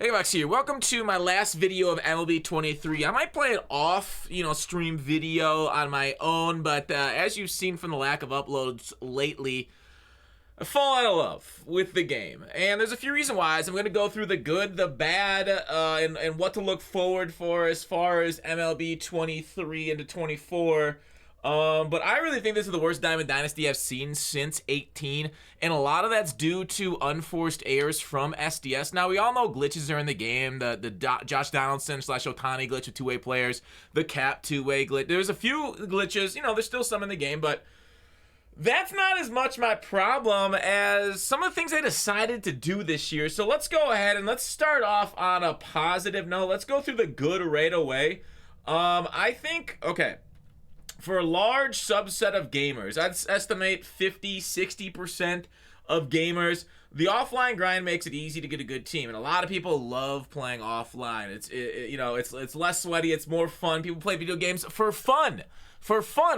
Hey Gutfoxx here. Welcome to my last video of MLB 23. I might play it off, stream video on my own, but as you've seen from the lack of uploads lately, I've fallen out of love with the game. And there's a few reasons why. So I'm going to go through the good, the bad, and what to look forward for as far as MLB 23 into 24. But I really think this is the worst Diamond Dynasty I've seen since 18, and a lot of that's due to unforced errors from SDS. Now, we all know glitches are in the game, the Josh Donaldson / Ohtani glitch with two-way players, the Cap two-way glitch. There's a few glitches, there's still some in the game, but that's not as much my problem as some of the things they decided to do this year. So let's go ahead and let's start off on a positive note. Let's go through the good right away. I think, okay, for a large subset of gamers, I'd estimate 50-60% of gamers, the offline grind makes it easy to get a good team, and a lot of people love playing offline. It's less sweaty, it's more fun. People play video games for fun,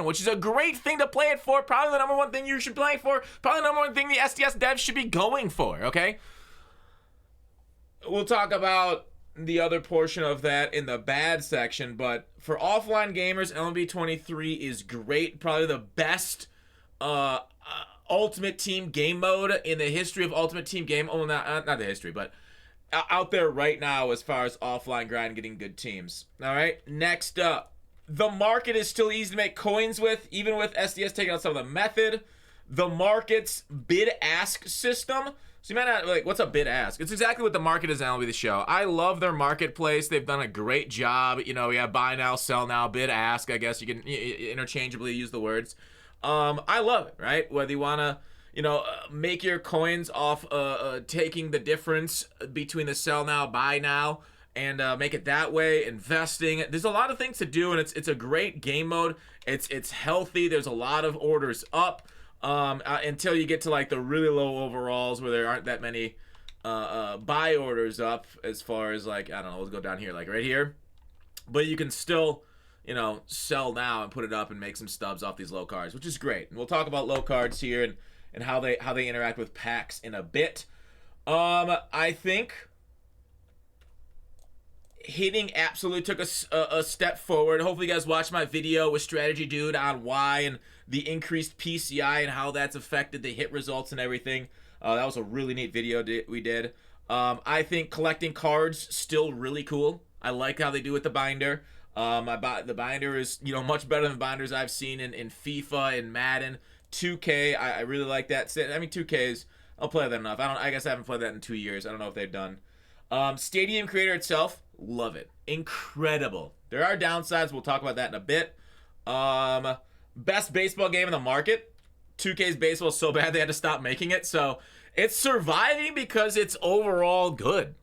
which is a great thing to play it for. Probably the number one thing you should play for. Probably the number one thing the SDS devs should be going for. Okay, we'll talk about the other portion of that in the bad section, but for offline gamers, MLB 23 is great. Probably the best Ultimate Team game mode in the history of Ultimate Team game. Oh, not the history, but out there right now as far as offline grind getting good teams. All right, next up, the market is still easy to make coins with, even with SDS taking out some of the method. The market's bid-ask system. So you might not, like, what's a bid-ask? It's exactly what the market is in MLB The Show. I love their marketplace. They've done a great job. We have buy now, sell now, bid-ask. I guess you can interchangeably use the words. I love it, right? Whether you want to, make your coins off taking the difference between the sell now, buy now, and make it that way, investing. There's a lot of things to do, and it's a great game mode. It's healthy. There's a lot of orders up. Until you get to like the really low overalls where there aren't that many buy orders up, as far as like, I don't know, let's go down here, like right here. But you can still, sell now and put it up and make some stubs off these low cards, which is great. And we'll talk about low cards here and how they interact with packs in a bit. I think hitting absolutely took a step forward. Hopefully you guys watched my video with Strategy Dude on why and the increased PCI and how that's affected the hit results and everything. That was a really neat video we did. I think collecting cards still really cool. I like how they do with the binder. The binder is much better than the binders I've seen in FIFA and Madden. 2K, I really like that. I mean, 2Ks, I'll play that enough. I guess I haven't played that in 2 years. I don't know if they've done. Stadium Creator itself, love it. Incredible. There are downsides. We'll talk about that in a bit. Best baseball game in the market. 2K's baseball is so bad they had to stop making it. So it's surviving because it's overall good,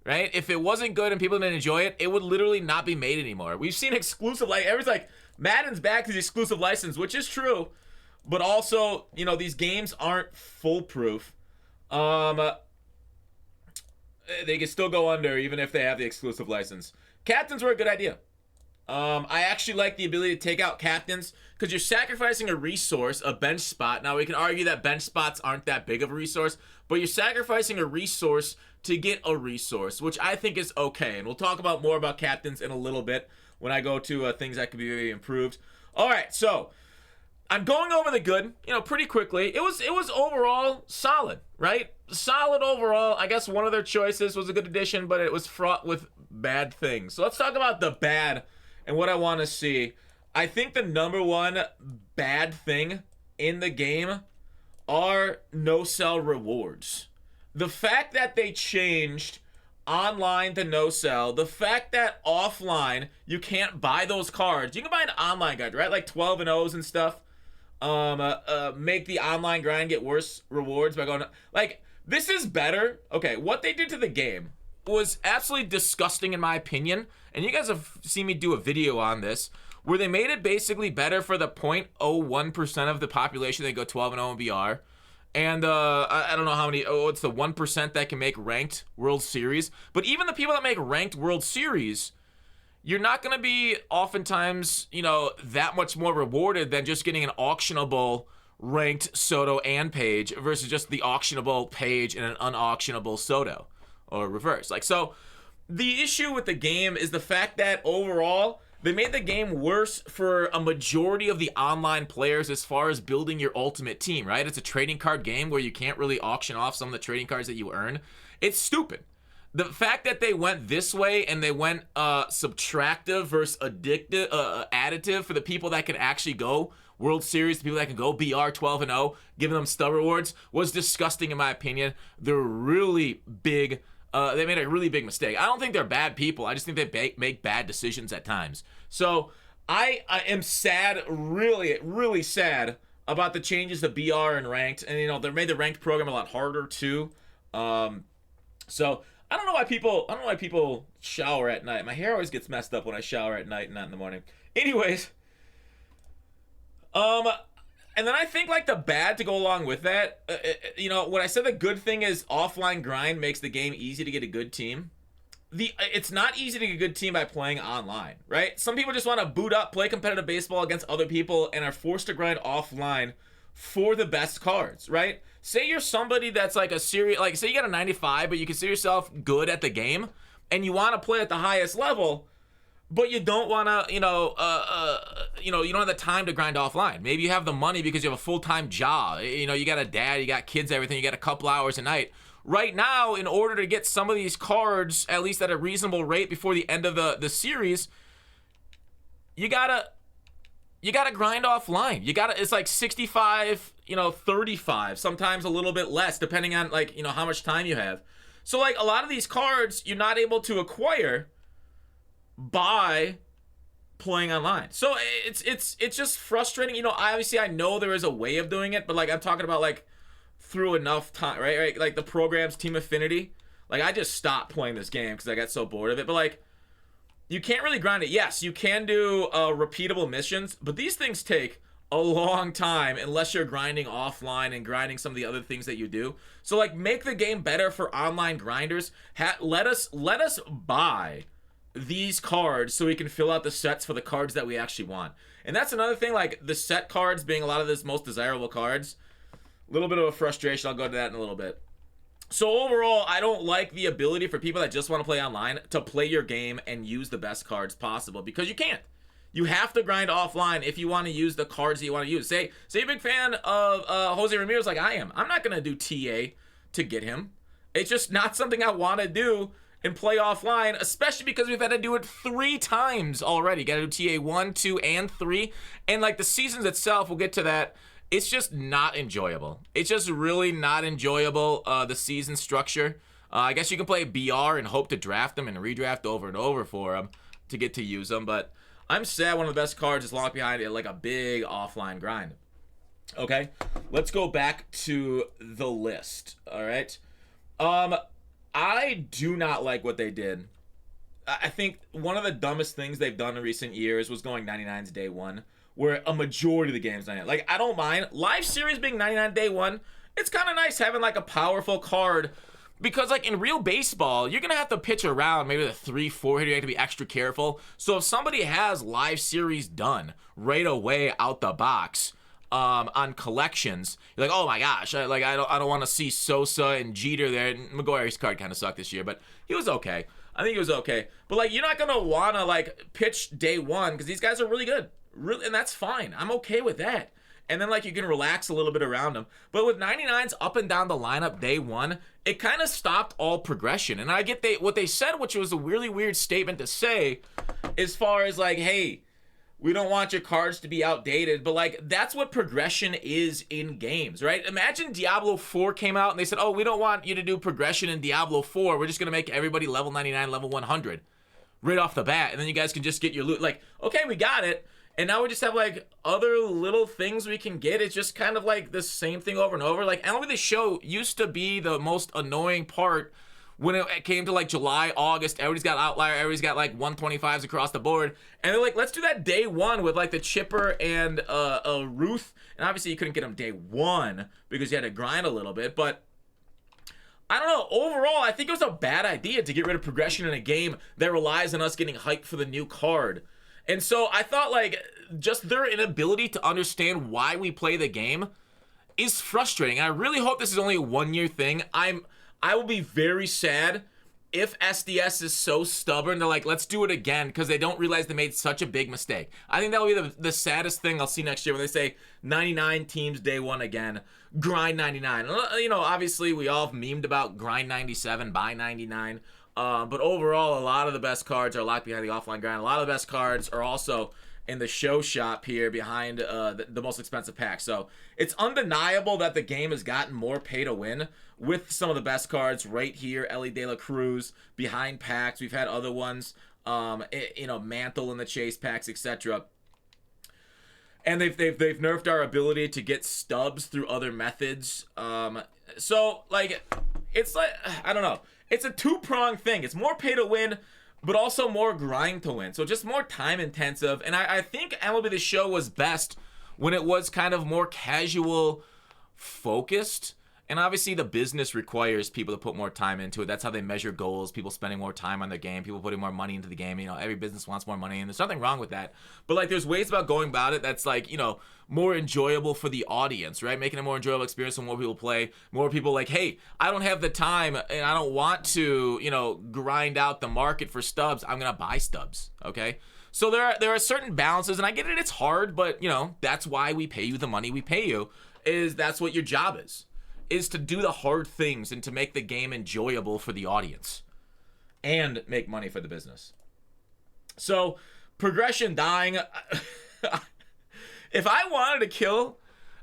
right? If it wasn't good and people didn't enjoy it, it would literally not be made anymore. We've seen exclusive, everyone's like, Madden's back to the exclusive license, which is true. But also, these games aren't foolproof. They can still go under even if they have the exclusive license. Captains were a good idea. I actually like the ability to take out captains because you're sacrificing a resource, a bench spot. Now, we can argue that bench spots aren't that big of a resource, but you're sacrificing a resource to get a resource, which I think is okay. And we'll talk about more about captains in a little bit when I go to things that could be very improved. All right, so I'm going over the good, pretty quickly. It was overall solid, right? Solid overall. I guess one of their choices was a good addition, but it was fraught with bad things. So let's talk about the bad and what I want to see. I think the number one bad thing in the game are no-sell rewards. The fact that they changed online to no-sell, the fact that offline you can't buy those cards. You can buy an online guide, right? Like 12 and O's and stuff. Make the online grind get worse rewards by going, this is better. Okay, what they did to the game was absolutely disgusting in my opinion, and you guys have seen me do a video on this, where they made it basically better for the 0.01% of the population that go 12 and 0 in BR. And I don't know how many, it's the 1% that can make ranked World Series. But even the people that make ranked World Series, you're not going to be oftentimes, that much more rewarded than just getting an auctionable ranked Soto and Page versus just the auctionable Page and an unauctionable Soto. or reverse. Like, so the issue with the game is the fact that overall they made the game worse for a majority of the online players as far as building your ultimate team, right? It's a trading card game where you can't really auction off some of the trading cards that you earn. It's stupid. The fact that they went this way and they went subtractive versus additive for the people that can actually go World Series, the people that can go BR 12-0, giving them stub rewards, was disgusting in my opinion. They're really big. They made a really big mistake. I don't think they're bad people. I just think they make bad decisions at times. So I am sad, really, really sad about the changes to BR and ranked. And, you know, they made the ranked program a lot harder too. So I don't know why people shower at night. My hair always gets messed up when I shower at night and not in the morning. Anyways, and then I think like the bad to go along with that, you know, when I said the good thing is offline grind makes the game easy to get a good team. It's not easy to get a good team by playing online, right? Some people just want to boot up, play competitive baseball against other people, and are forced to grind offline for the best cards, right? Say you're somebody that's like a serious, like say you got a 95, but you consider yourself good at the game, and you want to play at the highest level, but you don't want to, you don't have the time to grind offline. Maybe you have the money because you have a full-time job. You know, you got a dad, you got kids, everything. You got a couple hours a night. Right now, in order to get some of these cards, at least at a reasonable rate before the end of the series, you gotta grind offline. It's like 65, 35, sometimes a little bit less, depending on like, how much time you have. So like a lot of these cards, you're not able to acquire by playing online. So it's just frustrating. Obviously I know there is a way of doing it, but like I'm talking about like through enough time, right? Like the program's Team Affinity. Like I just stopped playing this game because I got so bored of it. But like you can't really grind it. Yes, you can do repeatable missions, but these things take a long time unless you're grinding offline and grinding some of the other things that you do. So like make the game better for online grinders. Let us buy these cards so we can fill out the sets for the cards that we actually want. And that's another thing, like the set cards being a lot of this most desirable cards. A little bit of a frustration. I'll go to that in a little bit. So overall, I don't like the ability for people that just want to play online to play your game and use the best cards possible, because you can't. You have to grind offline if you want to use the cards that you want to use. Say you're a big fan of Jose Ramirez like I am. I'm not going to do TA to get him. It's just not something I want to do and play offline, especially because we've had to do it 3 times already. Got to do TA 1, 2, and 3. And like the seasons itself, we'll get to that. It's just not enjoyable. It's just really not enjoyable, the season structure. I guess you can play BR and hope to draft them and redraft over and over for them to get to use them. But I'm sad one of the best cards is locked behind it, like a big offline grind. Okay, let's go back to the list. All right. I do not like what they did. I think one of the dumbest things they've done in recent years was going 99s day 1, where a majority of the game's 99. Like, I don't mind. Live series being 99 day 1, it's kind of nice having, like, a powerful card. Because, like, in real baseball, you're going to have to pitch around maybe the 3-4 hitter. You have to be extra careful. So if somebody has live series done right away out the box on collections, you're like, oh my gosh, I don't want to see Sosa and Jeter there. And McGuire's card kind of sucked this year, but he was okay. I think he was okay. But, like, you're not going to want to, like, pitch day 1 because these guys are really good. Really, and that's fine. I'm okay with that. And then, like, you can relax a little bit around them. But with 99s up and down the lineup day 1, it kind of stopped all progression. And I get what they said, which was a really weird statement to say, as far as, like, hey, we don't want your cards to be outdated. But, like, that's what progression is in games, right? Imagine Diablo 4 came out and they said, oh, we don't want you to do progression in Diablo 4. We're just going to make everybody level 99, level 100 right off the bat. And then you guys can just get your loot. Like, okay, we got it. And now we just have, like, other little things we can get. It's just kind of, like, the same thing over and over. Like, MLB The Show used to be the most annoying part when it came to, like, July, August. Everybody's got outlier. Everybody's got, like, 125s across the board. And they're like, let's do that day 1 with, like, the Chipper and Ruth. And obviously you couldn't get them day 1 because you had to grind a little bit. But I don't know. Overall, I think it was a bad idea to get rid of progression in a game that relies on us getting hyped for the new card. And so I thought, like, just their inability to understand why we play the game is frustrating. And I really hope this is only a 1-year thing. I will be very sad if SDS is so stubborn, they're like, let's do it again because they don't realize they made such a big mistake. I think that'll be the saddest thing I'll see next year when they say 99 teams day one again, grind 99. You know, obviously we all have memed about grind 97, buy 99. But overall, a lot of the best cards are locked behind the offline grind. A lot of the best cards are also in the show shop here behind the most expensive packs. So it's undeniable that the game has gotten more pay to win with some of the best cards right here. Ellie De La Cruz behind packs. We've had other ones, you know, Mantle in the chase packs, etc. And they've nerfed our ability to get stubs through other methods. So like, it's like, I don't know. It's a two-pronged thing. It's more pay to win, but also more grind to win. So just more time intensive. And I think MLB The Show was best when it was kind of more casual focused. And obviously the business requires people to put more time into it. That's how they measure goals. People spending more time on the game. People putting more money into the game. You know, every business wants more money, and there's nothing wrong with that. But like, there's ways about going about it that's like, you know, more enjoyable for the audience, right? Making a more enjoyable experience when more people play. More people like, hey, I don't have the time and I don't want to, you know, grind out the market for stubs. I'm gonna buy stubs, okay? So there are certain balances, and I get it, it's hard, but you know, that's why we pay you the money we pay you. That's what your job is to do the hard things and to make the game enjoyable for the audience and make money for the business. So progression dying. If I wanted to kill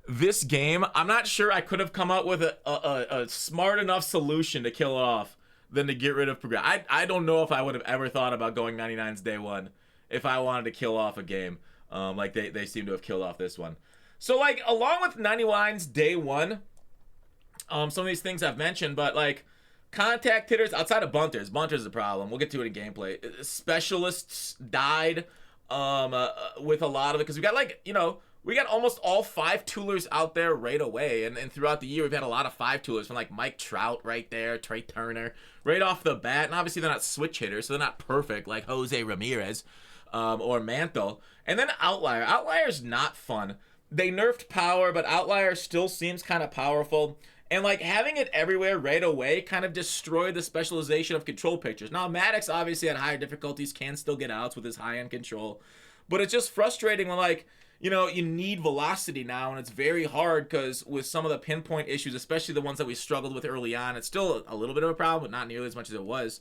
this game, I'm not sure I could have come up with a smart enough solution to kill it off than to get rid of progression. I don't know if I would have ever thought about going 99's day one if I wanted to kill off a game like they seem to have killed off this one. So like, along with 99's day one, some of these things I've mentioned, but like contact hitters outside of bunters is a problem. We'll get to it in gameplay. Specialists died with a lot of it because we got, like, you know, we got almost all 5-toolers out there right away, and throughout the year we've had a lot of 5-toolers from like Mike Trout right there, Trey Turner right off the bat, and obviously they're not switch hitters, so they're not perfect like Jose Ramirez or Mantle. And then Outlier's not fun. They nerfed power, but Outlier still seems kind of powerful. And like, having it everywhere right away kind of destroyed the specialization of control pitchers. Now Maddox obviously at higher difficulties can still get outs with his high-end control, but it's just frustrating when, like, you know, you need velocity now, and it's very hard because with some of the pinpoint issues, especially the ones that we struggled with early on, it's still a little bit of a problem, but not nearly as much as it was.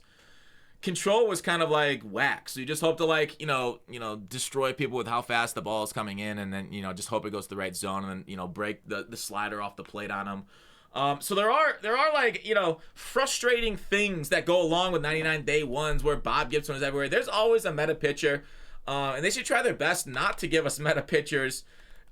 Control was kind of like whack, so you just hope to, like, you know, destroy people with how fast the ball is coming in, and then, you know, just hope it goes to the right zone, and then, you know, break the slider off the plate on them. So there are like, you know, frustrating things that go along with 99 day ones where Bob Gibson is everywhere. There's always a meta pitcher, and they should try their best not to give us meta pitchers,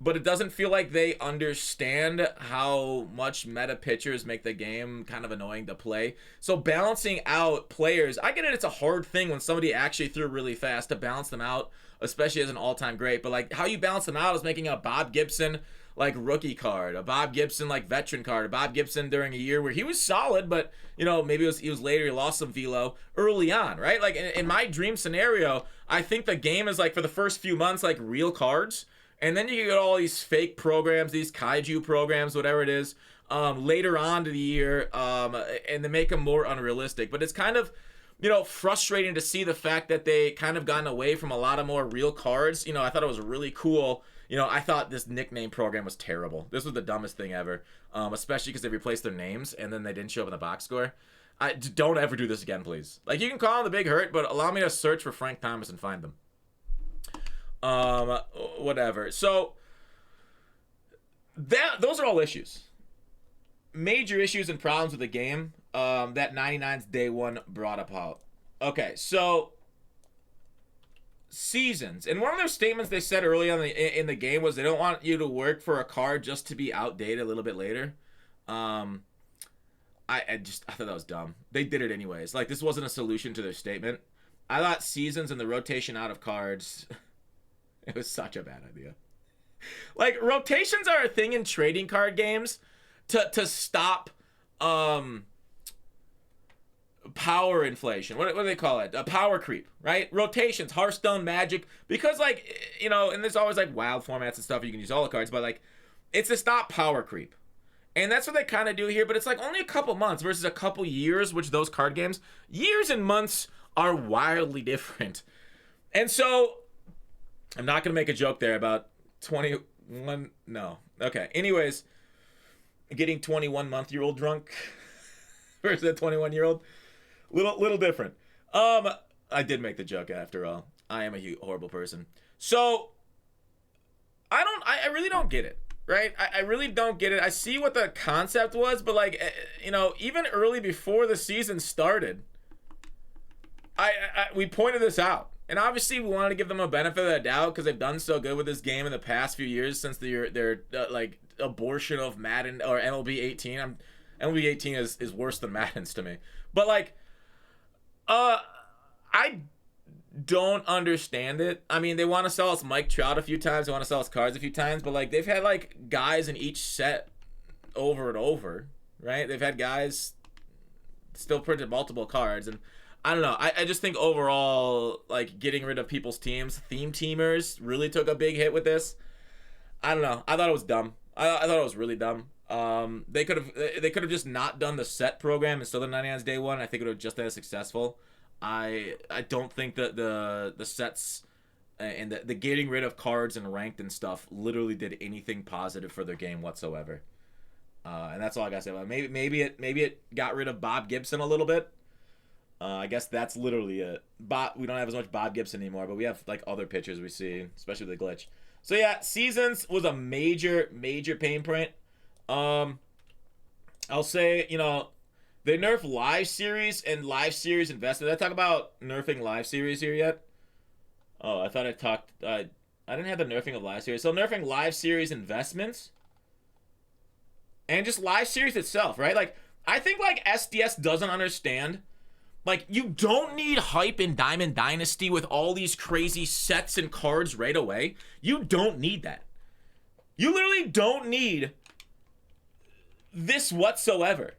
but it doesn't feel like they understand how much meta pitchers make the game kind of annoying to play. So balancing out players, I get it, it's a hard thing when somebody actually threw really fast to balance them out, especially as an all-time great, but like, how you balance them out is making a Bob Gibson like rookie card, a Bob Gibson like veteran card, a Bob Gibson during a year where he was solid, but, you know, maybe he was later, he lost some velo early on, right? Like in my dream scenario, I think the game is like, for the first few months, like real cards, and then you get all these fake programs, these kaiju programs, whatever it is, later on to the year, and they make them more unrealistic. But it's kind of, you know, frustrating to see the fact that they kind of gotten away from a lot of more real cards. You know, I thought it was really cool. You know, I thought this nickname program was terrible. This was the dumbest thing ever, especially because they replaced their names and then they didn't show up in the box score. Don't ever do this again, please. Like, you can call them the Big Hurt, but allow me to search for Frank Thomas and find them. Whatever. So, those are all issues. Major issues and problems with the game that 99's day one brought about. Okay, so seasons. And one of their statements they said early on in the game was they don't want you to work for a card just to be outdated a little bit later. I thought that was dumb. They did it anyways. Like, this wasn't a solution to their statement. I thought seasons and the rotation out of cards, it was such a bad idea. Like, rotations are a thing in trading card games to stop power inflation. What do they call it? A power creep, right? Rotations, Hearthstone, Magic, because, like, you know, and there's always like wild formats and stuff, you can use all the cards, but like, it's to stop power creep. And that's what they kind of do here, but it's like only a couple months versus a couple years, which those card games, years and months are wildly different. And so, I'm not going to make a joke there about 21, no. Okay, anyways, getting 21-month-year-old drunk versus a 21-year-old, little different. I did make the joke after all. I am a horrible person. So, I really don't get it. Right? I really don't get it. I see what the concept was, but like, even early before the season started, we pointed this out. And obviously we wanted to give them a benefit of the doubt because they've done so good with this game in the past few years since their like abortion of Madden or MLB 18. MLB 18 is worse than Madden's to me. But like, I don't understand it. I mean, they want to sell us Mike Trout a few times. They want to sell us cards a few times. But, like, they've had, like, guys in each set over and over, right? They've had guys still printed multiple cards. And I don't know. I just think overall, like, getting rid of people's teams, theme teamers really took a big hit with this. I don't know. I thought it was dumb. I thought it was really dumb. They could have just not done the set program and still done 99's day one. I think it would have just been as successful. I don't think that the sets and the getting rid of cards and ranked and stuff literally did anything positive for their game whatsoever. And that's all I gotta say about it. Maybe it got rid of Bob Gibson a little bit. I guess that's literally it. We don't have as much Bob Gibson anymore, but we have like other pitchers we see, especially the glitch. So yeah, seasons was a major pain point. I'll say, they nerf live series and live series investment. Did I talk about nerfing live series here yet? Oh, I thought I talked. I didn't have the nerfing of live series. So nerfing live series investments and just live series itself, right? Like, I think like SDS doesn't understand. Like, you don't need hype in Diamond Dynasty with all these crazy sets and cards right away. You don't need that. You literally don't need this whatsoever.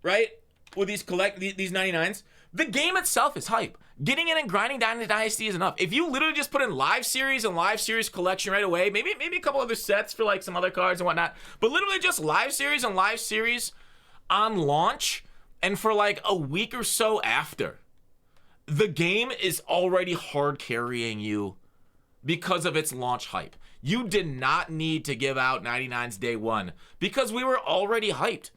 Right? With these 99s. The game itself is hype. Getting in and grinding Diamond Dynasty is enough. If you literally just put in live series and live series collection right away, maybe a couple other sets for like some other cards and whatnot, but literally just live series and live series on launch and for like a week or so after, the game is already hard carrying you because of its launch hype. You did not need to give out 99's day one because we were already hyped.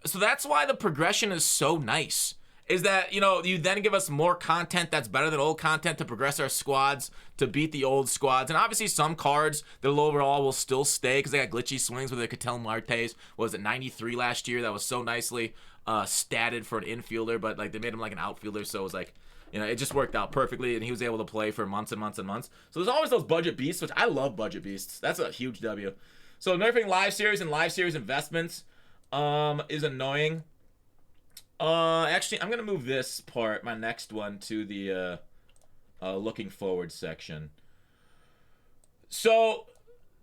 So that's why the progression is so nice, is that, you then give us more content that's better than old content to progress our squads, to beat the old squads. And obviously some cards that overall will still stay because they got glitchy swings with the Ketel Martes. Was it 93 last year? That was so nicely statted for an infielder, but like they made him like an outfielder. So it was like, it just worked out perfectly, and he was able to play for months and months and months. So there's always those budget beasts, which I love budget beasts. That's a huge W. So nerfing live series and live series investments is annoying. Actually, I'm gonna move this part, my next one, to the looking forward section. So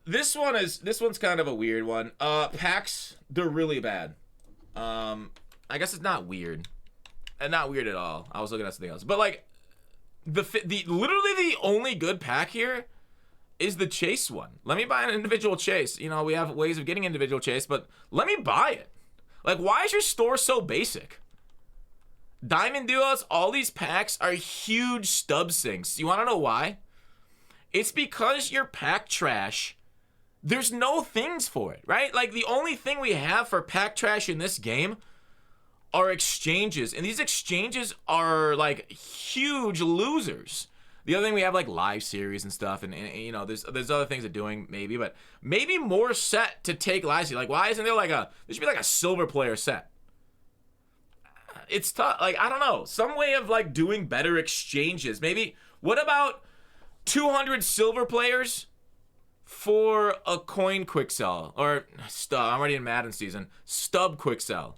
this one's kind of a weird one. Packs, they're really bad. I guess it's not weird, and not weird at all. I was looking at something else, but like the literally the only good pack here is the chase one. Let me buy an individual chase. We have ways of getting individual chase, but let me buy it. Like, why is your store so basic? Diamond Duos, all these packs are huge stub sinks. You want to know why? It's because your pack trash, there's no things for it, right? Like, the only thing we have for pack trash in this game are exchanges, and these exchanges are, like, huge losers. The other thing we have, like, live series and stuff, and there's other things they're doing, maybe, but maybe more set to take live series. Like, why isn't there there should be like a silver player set? It's tough. Like, I don't know. Some way of, like, doing better exchanges. Maybe, what about 200 silver players for a coin quick sell? Or stub. I'm already in Madden season. Stub quick sell.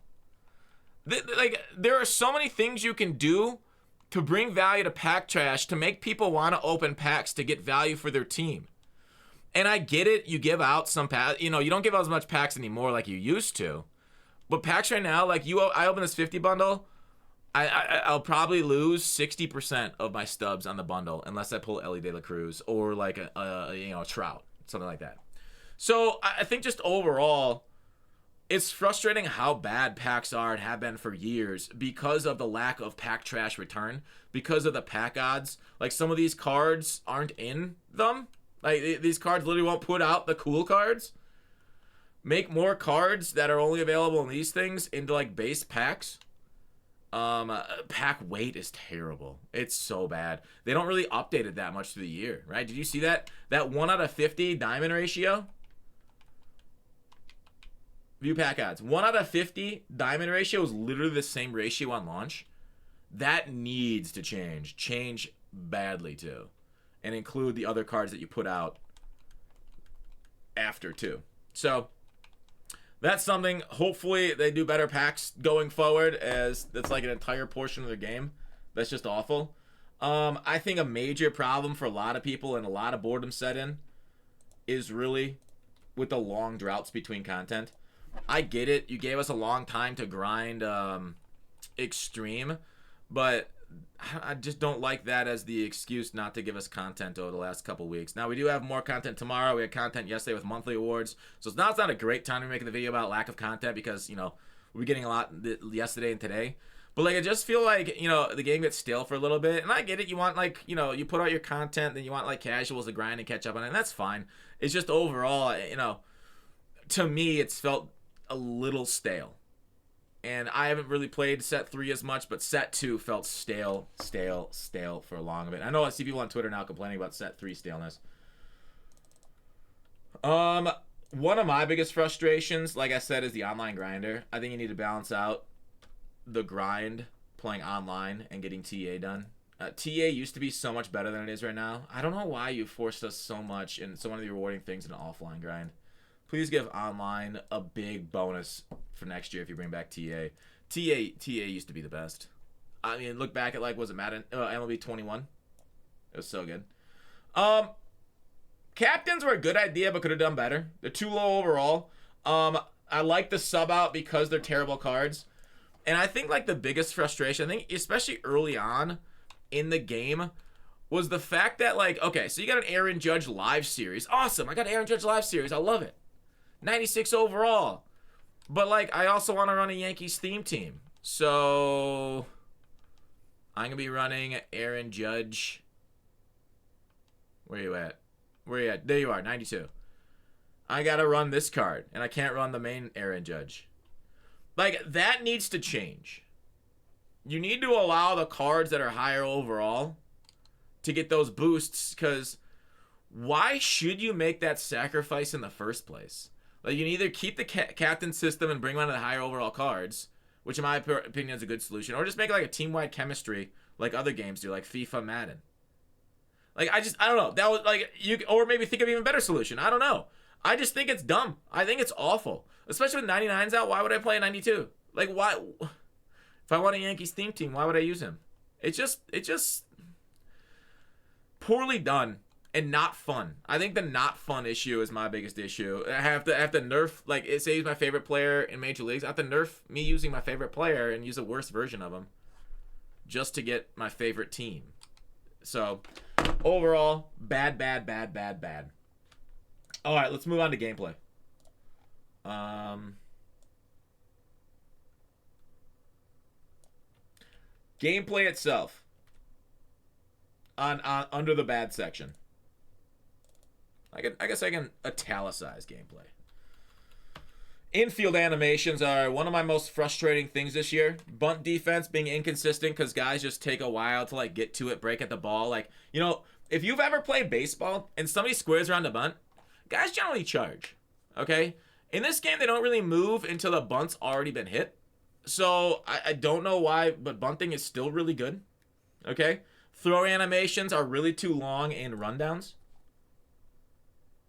Like, there are so many things you can do to bring value to pack trash, to make people want to open packs to get value for their team. And I get it, you give out some packs, you don't give out as much packs anymore like you used to. But packs right now, like I open this 50 bundle, I'll probably lose 60% of my stubs on the bundle unless I pull Ellie De La Cruz or like a Trout, something like that. So I think just overall, It's frustrating how bad packs are and have been for years because of the lack of pack trash return, because of the pack odds. Like, some of these cards aren't in them. Like, these cards literally won't put out the cool cards. Make more cards that are only available in these things into, like, base packs. Pack weight is terrible. It's so bad. They don't really update it that much through the year, right? Did you see that? That 1 out of 50 diamond ratio? View pack odds. 1 out of 50 diamond ratio is literally the same ratio on launch. That needs to change. Change badly, too. And include the other cards that you put out after, too. So, that's something. Hopefully, they do better packs going forward, as that's like an entire portion of the game. That's just awful. I think a major problem for a lot of people and a lot of boredom set in is really with the long droughts between content. I get it. You gave us a long time to grind Extreme, but I just don't like that as the excuse not to give us content over the last couple weeks. Now, we do have more content tomorrow. We had content yesterday with monthly awards. So it's not a great time to make the video about lack of content because, you know, we're getting a lot yesterday and today. But, like, I just feel like, you know, the game gets stale for a little bit. And I get it. You want, like, you know, you put out your content, then you want, like, casuals to grind and catch up on it. And that's fine. It's just overall, you know, to me, it's felt a little stale. And I haven't really played set 3 as much, but set 2 felt stale for a long bit. I know I see people on Twitter now complaining about set 3 staleness. One of my biggest frustrations, like I said, is the online grinder. I think you need to balance out the grind playing online and getting TA done. TA used to be so much better than it is right now. I don't know why you forced us so much in so many rewarding things in an offline grind. Please give online a big bonus for next year if you bring back TA. TA used to be the best. I mean, look back at, like, was it Madden? MLB 21? It was so good. Captains were a good idea, but could have done better. They're too low overall. I like the sub out because they're terrible cards. And I think, like, the biggest frustration, I think especially early on in the game, was the fact that, like, okay, so you got an Aaron Judge live series. Awesome. I got an Aaron Judge live series. I love it. 96 overall. But, like, I also want to run a Yankees theme team. So I'm going to be running Aaron Judge. Where you at? Where you at? There you are, 92. I got to run this card, and I can't run the main Aaron Judge. Like, that needs to change. You need to allow the cards that are higher overall to get those boosts, because why should you make that sacrifice in the first place? Like, you can either keep the captain system and bring one of the higher overall cards, which in my opinion is a good solution, or just make, like, a team-wide chemistry like other games do, like FIFA, Madden. Like, I don't know. That was, like, or maybe think of an even better solution. I don't know. I just think it's dumb. I think it's awful. Especially with 99s out, why would I play a 92? Like, why? If I want a Yankees theme team, why would I use him? It's just poorly done. And not fun. I think the not fun issue is my biggest issue. I have to nerf, like, it says my favorite player in Major Leagues. I have to nerf me using my favorite player and use a worse version of him just to get my favorite team. So, overall, bad. All right, let's move on to gameplay. Gameplay itself on under the bad section. I guess I can italicize gameplay. Infield animations are one of my most frustrating things this year. Bunt defense being inconsistent because guys just take a while to, like, get to it, break at the ball. Like, you know, if you've ever played baseball and somebody squares around the bunt, guys generally charge, okay? In this game, they don't really move until the bunt's already been hit. So, I don't know why, but bunting is still really good, okay? Throw animations are really too long in rundowns.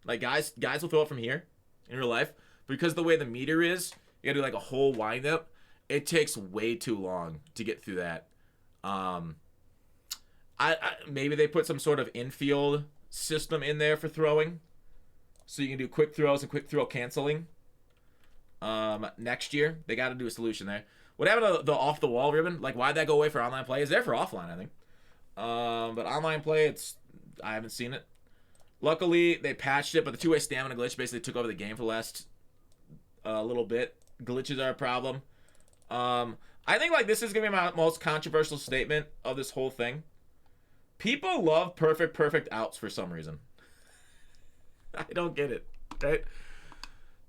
Like, guys will throw it from here in real life. Because the way the meter is, you gotta do, like, a whole windup. It takes way too long to get through that. Maybe they put some sort of infield system in there for throwing. So you can do quick throws and quick throw canceling. Next year, they gotta do a solution there. What happened to the off-the-wall ribbon? Like, why'd that go away for online play? It's there for offline, I think. But online play, I haven't seen it. Luckily, they patched it, but the two-way stamina glitch basically took over the game for the last little bit. glitches are a problem. I think like this is gonna be my most controversial statement of this whole thing. People love perfect outs for some reason. I don't get it, right?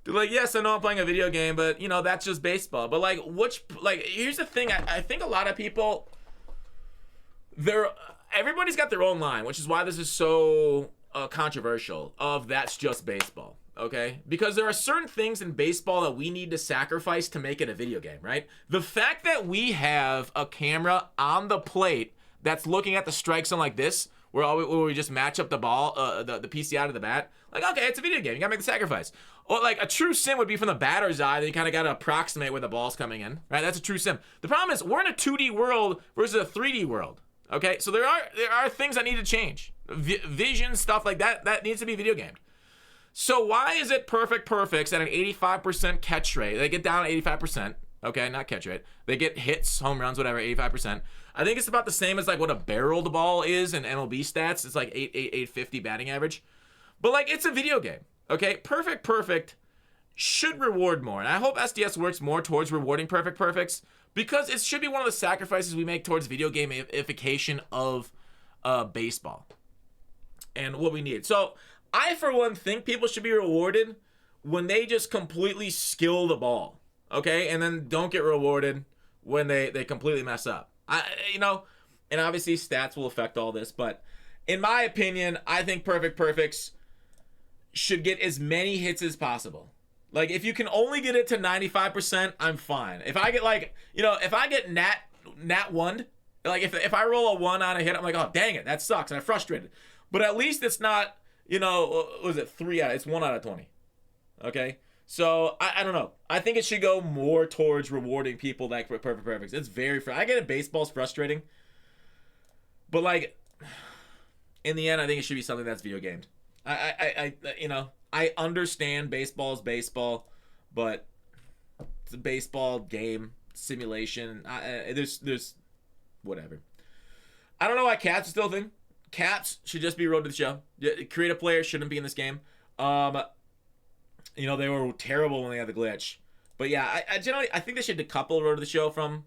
They're like, yes, I know I'm playing a video game, but you know that's just baseball. But like, here's the thing. I think a lot of people, everybody's got their own line, which is why this is so controversial. Of that's just baseball, okay? Because there are certain things in baseball that we need to sacrifice to make it a video game, right? The fact that we have a camera on the plate that's looking at the strike zone like this, where we just match up the ball, the PCI to the bat. Like, okay, it's a video game. You gotta make the sacrifice. Or like a true sim would be from the batter's eye. Then you kind of gotta approximate where the ball's coming in, right? That's a true sim. The problem is we're in a 2D world versus a 3D world. Okay, so there are things that need to change. Vision stuff like that needs to be video gamed. So why is it perfects at an 85% catch rate? They get down to 85%. Okay, not catch rate. They get hits, home runs, whatever, 85%. I think it's about the same as like what a barreled ball is in MLB stats. It's like 850 batting average. But like it's a video game. Okay, perfect should reward more. And I hope SDS works more towards rewarding perfects because it should be one of the sacrifices we make towards video gamification of baseball and what we need. So I, for one, think people should be rewarded when they just completely skill the ball. Okay, and then don't get rewarded when they completely mess up. And obviously stats will affect all this, but in my opinion, I think perfects should get as many hits as possible. Like if you can only get it to 95%, I'm fine. If I get if I get nat 1, like if I roll a 1 on a hit, I'm like, oh dang it, that sucks, and I'm frustrated. But at least it's not, was it 3 out? It's 1 out of 20. Okay. So, I don't know. I think it should go more towards rewarding people like perfects. It's very I get it, baseball's frustrating. But, like, in the end, I think it should be something that's video gamed. I understand baseball is baseball, but it's a baseball game simulation. There's whatever. I don't know why Cats is still a thing. Cats should just be road to the show. Creative players shouldn't be in this game. They were terrible when they had the glitch. But yeah, I think they should decouple Road to the Show from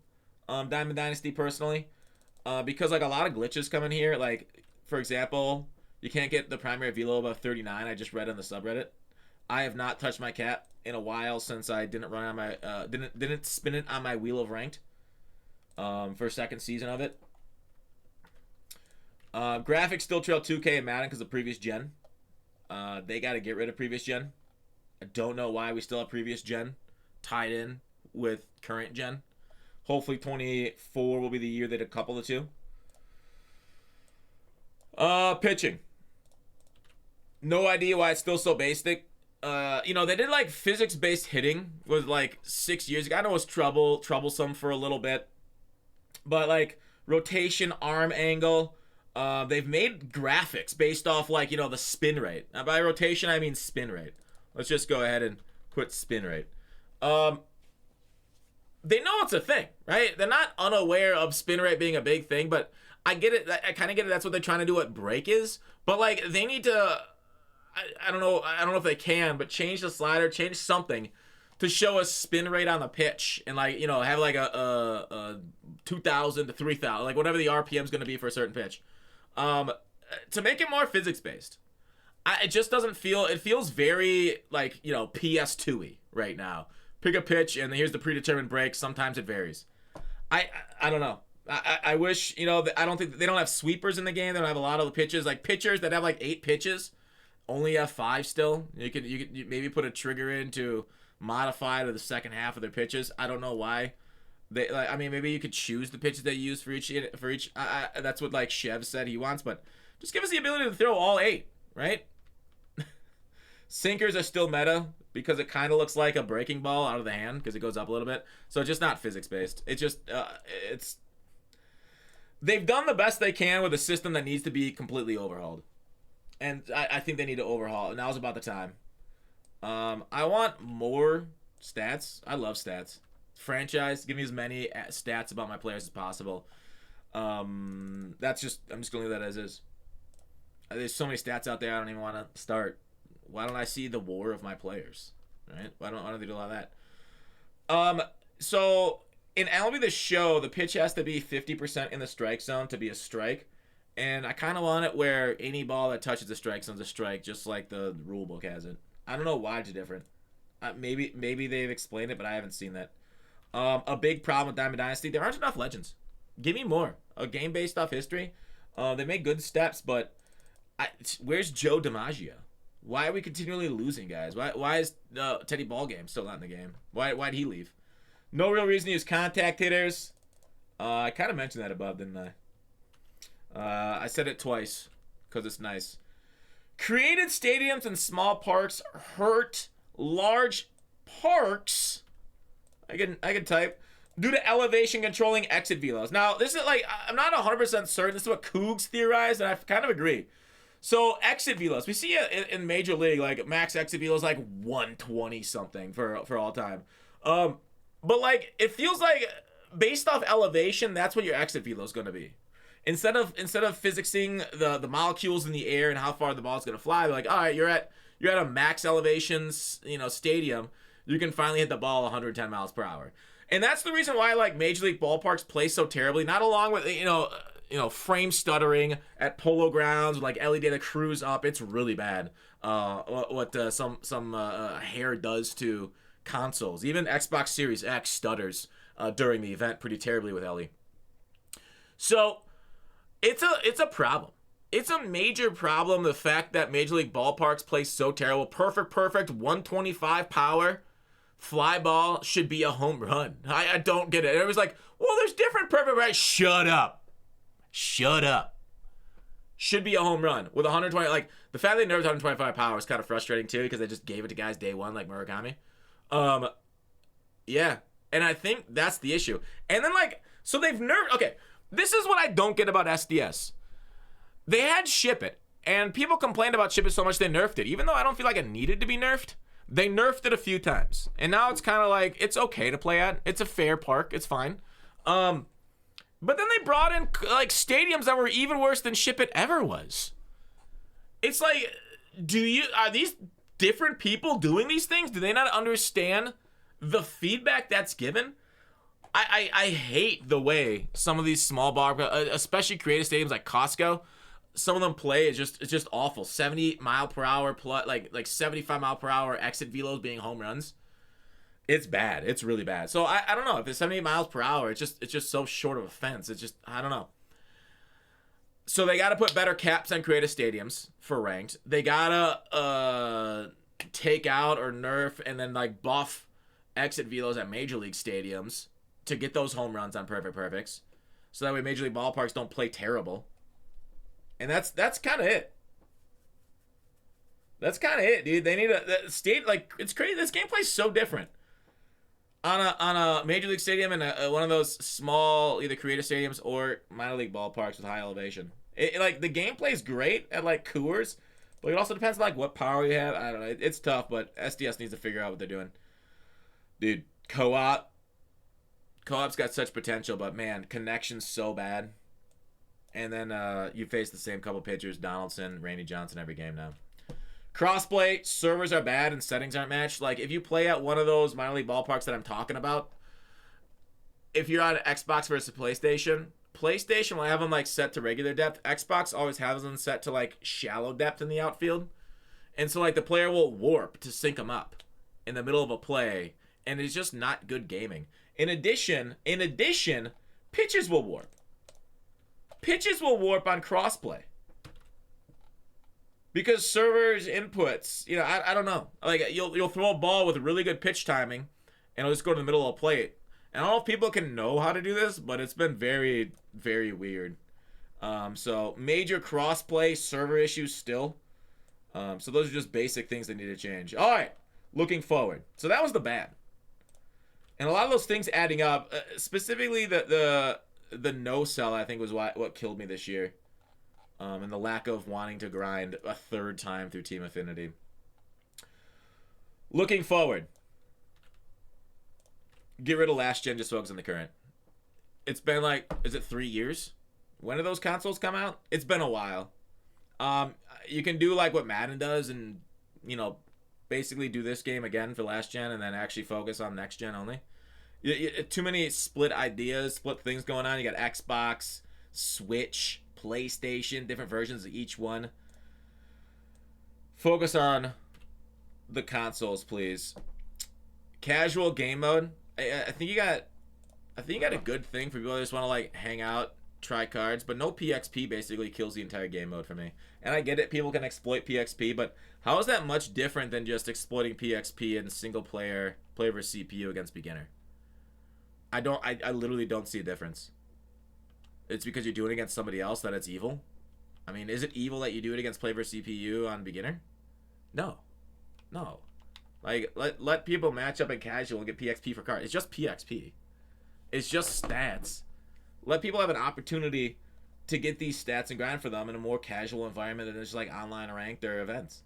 Diamond Dynasty personally. Because like a lot of glitches come in here. Like, for example, you can't get the primary velo above 39. I just read on the subreddit. I have not touched my cat in a while since I didn't run on my didn't spin it on my Wheel of Ranked for second season of it. Graphics still trail 2K and Madden because of previous gen. They got to get rid of previous gen. I don't know why we still have previous gen tied in with current gen. Hopefully 24 will be the year they decouple the two. Pitching. No idea why it's still so basic. They did like physics-based hitting was like 6 years ago. I know it was troublesome for a little bit. But like rotation, arm angle, they've made graphics based off like, the spin rate. Now by rotation, I mean spin rate. Let's just go ahead and put spin rate. They know it's a thing, right? They're not unaware of spin rate being a big thing, but I get it. I kind of get it. That's what they're trying to do at break is. But like they need to, I don't know if they can, but change the slider, change something to show us spin rate on the pitch and like, have like a 2,000 to 3,000, like whatever the RPM is going to be for a certain pitch. To make it more physics based. It just doesn't feel, it feels very like, PS2-y right now. Pick a pitch and here's the predetermined break. Sometimes it varies. I don't know. I wish, I don't think, they don't have sweepers in the game. They don't have a lot of the pitches. Like pitchers that have like 8 pitches only have 5 still. You could maybe put a trigger in to modify to the second half of their pitches. I don't know why. Maybe you could choose the pitches they use for each. That's what like Chev said he wants, but just give us the ability to throw all 8, right? Sinkers are still meta because it kind of looks like a breaking ball out of the hand because it goes up a little bit. So it's just not physics based. It's just they've done the best they can with a system that needs to be completely overhauled, and I think they need to overhaul. And now's about the time. I want more stats. I love stats. Franchise, give me as many stats about my players as possible. I'm just gonna leave that as is. There's so many stats out there I don't even want to start. Why don't I see the war of my players? Right? Why don't they do all that? Um, so in MLB The Show, the pitch has to be 50% in the strike zone to be a strike. And I kind of want it where any ball that touches the strike zone is a strike, just like the rule book has it. I don't know why it's different. Maybe they've explained it, but I haven't seen that. A big problem with Diamond Dynasty, there aren't enough legends. Give me more. A game based off history. They make good steps, but where's Joe DiMaggio? Why are we continually losing guys? Why is Teddy Ballgame still not in the game? Why'd he leave? No real reason to use contact hitters. I kind of mentioned that above, didn't I? I said it twice because it's nice. Created stadiums and small parks hurt large parks. I can type due to elevation controlling exit velos. Now this is like I'm not 100% certain. This is what Cougs theorized, and I kind of agree. So exit velos, we see it in Major League, like max exit velos like 120 something for all time. But like it feels like based off elevation, that's what your exit velo is going to be. Instead of physicsing the molecules in the air and how far the ball is going to fly, they're like, all right, you're at a max elevations, stadium. You can finally hit the ball 110 miles per hour. And that's the reason why like Major League ballparks play so terribly, not along with frame stuttering at polo grounds with like LED that cruise up. It's really bad. What some hair does to consoles. Even Xbox Series X stutters during the event pretty terribly with Ellie. So it's a problem. It's a major problem, the fact that Major League ballparks play so terrible. Perfect 125 power fly ball should be a home run. I don't get it. It was like, well, there's different perfect, right? Shut up. Should be a home run with 120. Like the fact they nerfed 125 power is kind of frustrating too, because they just gave it to guys day one like Murakami. Yeah, and I think that's the issue. And then so they've nerfed. Okay, this is what I don't get about SDS. They had Ship It, and people complained about Ship It so much they nerfed it. Even though I don't feel like it needed to be nerfed, they nerfed it a few times. And now it's kind of like, it's okay to play at. It's a fair park. It's fine. But then they brought in like stadiums that were even worse than Ship It ever was. It's like, are these different people doing these things? Do they not understand the feedback that's given? I hate the way some of these small bar, especially creative stadiums like Costco, some of them play is just awful. 70 mile per hour plus like 75 mile per hour exit velos being home runs. It's bad. It's really bad. So I don't know if it's 78 miles per hour. It's just so short of a fence. It's just I don't know. So they got to put better caps on creative stadiums for ranked. They gotta take out or nerf and then like buff exit velos at major league stadiums to get those home runs on perfects. So that way major league ballparks don't play terrible. And that's kind of it. That's kind of it, dude. They need a state like it's crazy. This game plays so different on a major league stadium and one of those small either creative stadiums or minor league ballparks with high elevation. Like the game plays great at like Coors, but it also depends on like what power you have. I don't know. It's tough, but SDS needs to figure out what they're doing. Dude, co-op's got such potential, but man, connection's so bad. And then you face the same couple pitchers, Donaldson, Randy Johnson, every game now. Crossplay, servers are bad and settings aren't matched. Like, if you play at one of those minor league ballparks that I'm talking about, if you're on Xbox versus PlayStation will have them, like, set to regular depth. Xbox always has them set to, like, shallow depth in the outfield. And so, like, the player will warp to sync them up in the middle of a play, and it's just not good gaming. In addition, pitches will warp. Pitches will warp on crossplay because servers inputs. I don't know. Like you'll throw a ball with really good pitch timing, and it'll just go to the middle of the plate. And I don't know if people can know how to do this, but it's been very, very weird. So major crossplay server issues still. So those are just basic things that need to change. All right, looking forward. So that was the bad, and a lot of those things adding up. Specifically the no sell, I think, was what killed me this year. And the lack of wanting to grind a third time through Team Affinity. Looking forward. Get rid of last gen, just focus on the current. It's been like, is it 3 years? When did those consoles come out? It's been a while. You can do like what Madden does and, basically do this game again for last gen and then actually focus on next gen only. Too many split ideas, split things going on. You got Xbox, Switch, PlayStation, different versions of each one. Focus on the consoles, please. Casual game mode. I think you got a good thing for people that just want to like hang out, try cards, but no PXP basically kills the entire game mode for me. And I get it, people can exploit PXP, but how is that much different than just exploiting PXP in single player, play versus CPU against beginner? I literally don't see a difference. It's because you're doing it against somebody else that it's evil. I mean, is it evil that you do it against play versus CPU on beginner? No. No. Like, let people match up in casual and get PXP for cards. It's just PXP. It's just stats. Let people have an opportunity to get these stats and grind for them in a more casual environment than just like online ranked or events.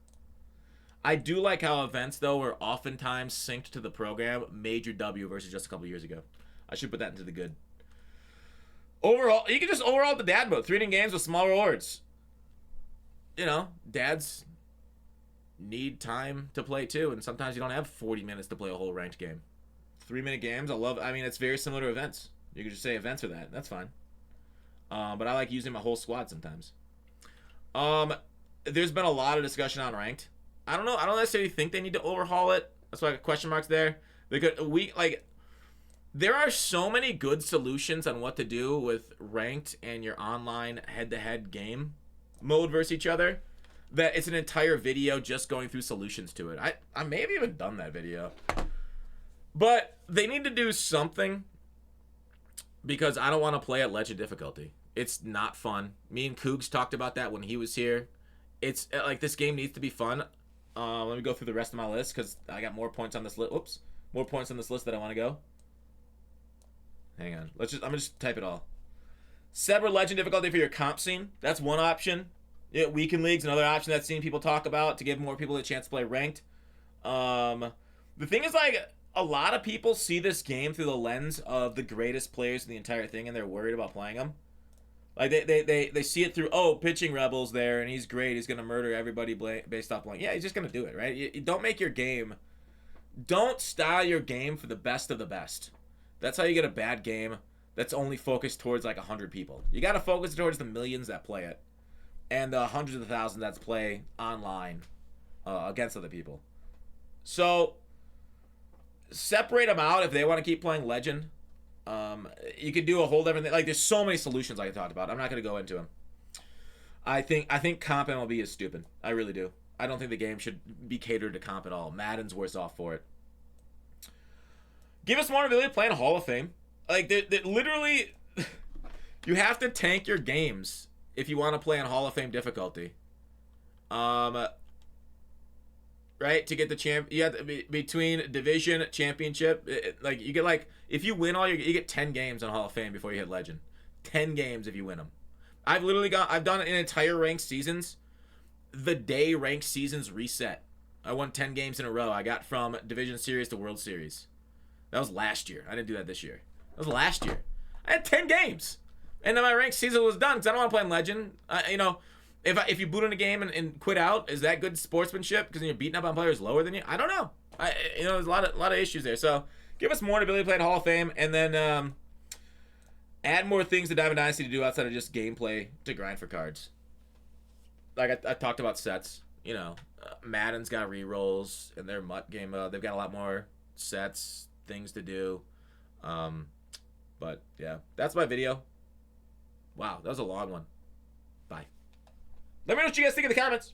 I do like how events, though, were oftentimes synced to the program. Major W versus just a couple years ago. I should put that into the good. Overall, you can just overall the dad mode. 3-inning games with small rewards. You know, dads need time to play too, and sometimes you don't have 40 minutes to play a whole ranked game. 3-minute games, I mean, it's very similar to events. You can just say events for that. That's fine. But I like using my whole squad sometimes. There's been a lot of discussion on ranked. I don't know. I don't necessarily think they need to overhaul it. That's why I got question marks there. There are so many good solutions on what to do with ranked and your online head-to-head game mode versus each other that it's an entire video just going through solutions to it. I may have even done that video. But they need to do something because I don't want to play at legend difficulty. It's not fun. Me and Cougs talked about that when he was here. It's like this game needs to be fun. Let me go through the rest of my list because I got more points on this list. Whoops. More points on this list that I want to go. Hang on. I'm gonna just type it all. Separate legend difficulty for your comp scene. That's one option. Yeah, weekend leagues, another option that's seen people talk about to give more people a chance to play ranked. The thing is, like, a lot of people see this game through the lens of the greatest players in the entire thing, and they're worried about playing them. Like, they see it through, oh, pitching Rebel's there, and he's great. He's going to murder everybody based off playing. Yeah, he's just going to do it, right? You don't make your game. Don't style your game for the best of the best. That's how you get a bad game that's only focused towards, like, 100 people. You got to focus towards the millions that play it and the hundreds of thousands that play online against other people. So, separate them out if they want to keep playing Legend. You could do a whole different thing. Like, there's so many solutions I talked about. I'm not going to go into them. I think comp MLB is stupid. I really do. I don't think the game should be catered to comp at all. Madden's worse off for it. Give us more ability to play in Hall of Fame. Like, literally, you have to tank your games if you want to play in Hall of Fame difficulty. Right? To get the champ, you have to, between division, championship, like, you get, like, if you win all you get 10 games on Hall of Fame before you hit Legend. 10 games if you win them. I've done it in entire ranked seasons. The day ranked seasons reset. I won 10 games in a row. I got from Division Series to World Series. That was last year. I didn't do that this year. That was last year. I had 10 games. And then my ranked season was done because I don't want to play in Legend. If you boot in a game and quit out, is that good sportsmanship? Because you're beating up on players lower than you? I don't know. There's a lot of issues there. So give us more ability to play at Hall of Fame, and then add more things to Diamond Dynasty to do outside of just gameplay to grind for cards. Like I talked about sets. Madden's got rerolls in their MUT game. They've got a lot more sets, things to do. But yeah, that's my video. Wow, that was a long one. Bye. Let me know what you guys think in the comments.